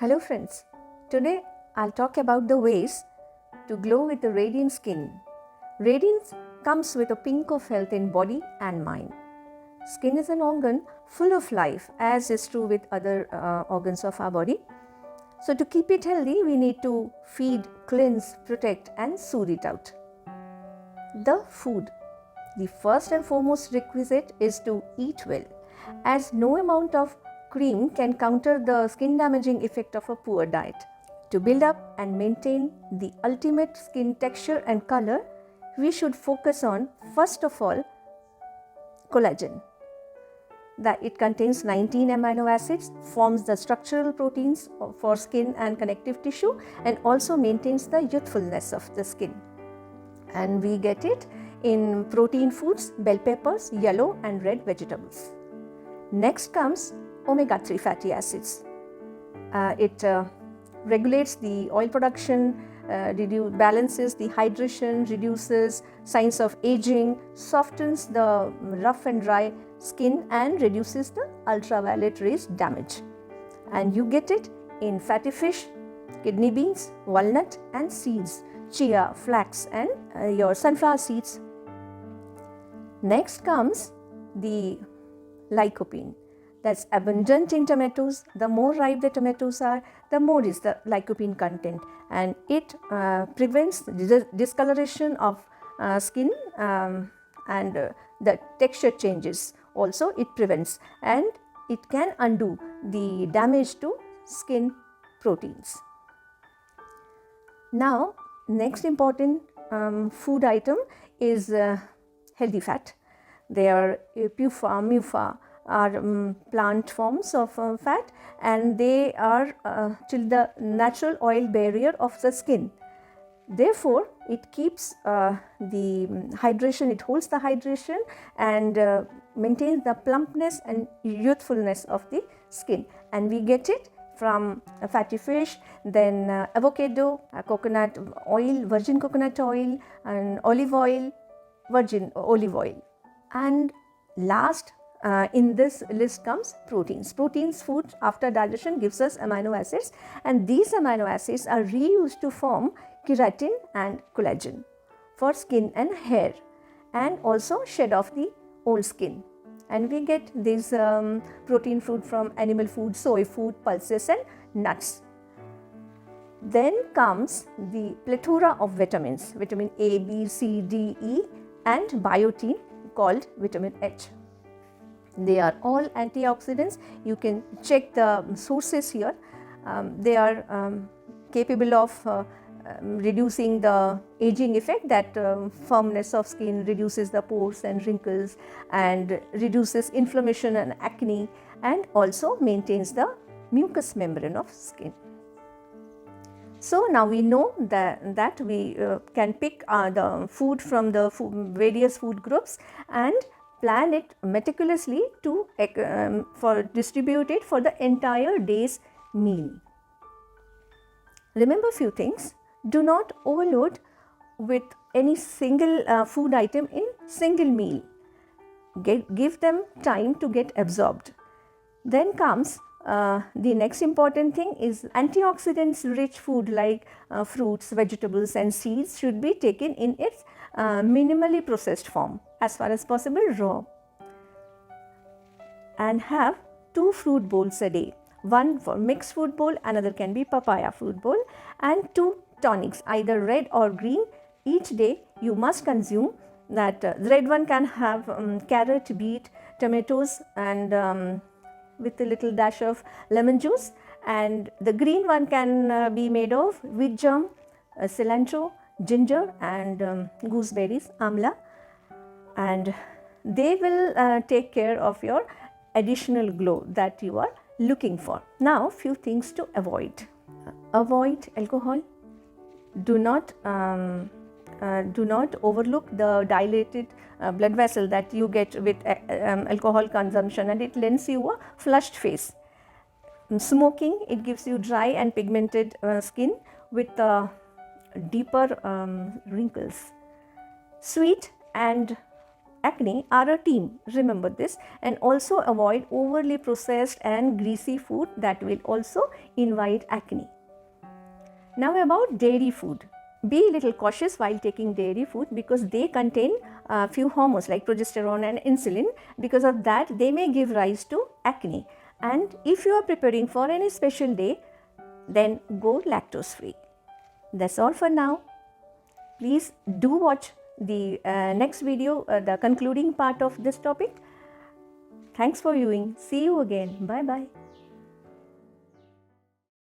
Hello friends, today I'll talk about the ways to glow with a radiant skin. Radiance comes with a pink of health in body and mind. Skin is an organ full of life, as is true with other organs of our body. So to keep it healthy, we need to feed, cleanse, protect and soothe it out. The food. The first and foremost requisite is to eat well, as no amount of cream can counter the skin damaging effect of a poor diet. To build up and maintain the ultimate skin texture and color, we should focus on, first of all, collagen. That it contains 19 amino acids, forms the structural proteins for skin and connective tissue, and also maintains the youthfulness of the skin. And we get it in protein foods, bell peppers, yellow and red vegetables. Next comes omega-3 fatty acids. It regulates the oil production, balances the hydration, reduces signs of aging, softens the rough and dry skin and reduces the ultraviolet rays damage. And you get it in fatty fish, kidney beans, walnut and seeds, chia, flax and your sunflower seeds. Next comes the lycopene. That's abundant in tomatoes. The more ripe the tomatoes are, the more is the lycopene content, and it prevents the discoloration of skin and the texture changes. Also, it prevents, and it can undo the damage to skin proteins. Now, next important food item is healthy fat. They are PUFA, MUFA are plant forms of fat, and they are till the natural oil barrier of the skin. Therefore, it keeps the hydration, it holds the hydration and maintains the plumpness and youthfulness of the skin. And we get it from fatty fish, then avocado, coconut oil, virgin coconut oil and olive oil, virgin olive oil. And last in this list comes proteins. Proteins food after digestion gives us amino acids, and these amino acids are reused to form keratin and collagen for skin and hair, and also shed off the old skin. And we get this protein food from animal food, soy food, pulses and nuts. Then comes the plethora of vitamins, vitamin A, B, C, D, E and biotin called vitamin H. They are all antioxidants. You can check the sources here. They are capable of reducing the aging effect, that firmness of skin, reduces the pores and wrinkles and reduces inflammation and acne, and also maintains the mucous membrane of skin. So now we know that we can pick the food from the various food groups and plan it meticulously to distribute it for the entire day's meal. Remember few things. Do not overload with any single food item in single meal. Give them time to get absorbed. Then comes the next important thing is antioxidants rich food like fruits, vegetables and seeds should be taken in its minimally processed form, as far as possible raw. And have 2 fruit bowls a day. One for mixed fruit bowl, another can be papaya fruit bowl, and 2 tonics, either red or green. Each day you must consume that. The red one can have carrot, beet, tomatoes and with a little dash of lemon juice, and the green one can be made of wheat germ, cilantro, ginger and gooseberries, amla, and they will take care of your additional glow that you are looking for. Now, few things to avoid. Avoid alcohol. Do not overlook the dilated blood vessel that you get with alcohol consumption, and it lends you a flushed face. Smoking, it gives you dry and pigmented skin with deeper wrinkles. Sweet and acne are a team. Remember this, and also avoid overly processed and greasy food that will also invite acne. Now about dairy food. Be a little cautious while taking dairy food because they contain a few hormones like progesterone and insulin. Because of that, they may give rise to acne. And if you are preparing for any special day, then go lactose free. That's all for now. Please do watch the next video, the concluding part of this topic. Thanks for viewing. See you again. Bye bye.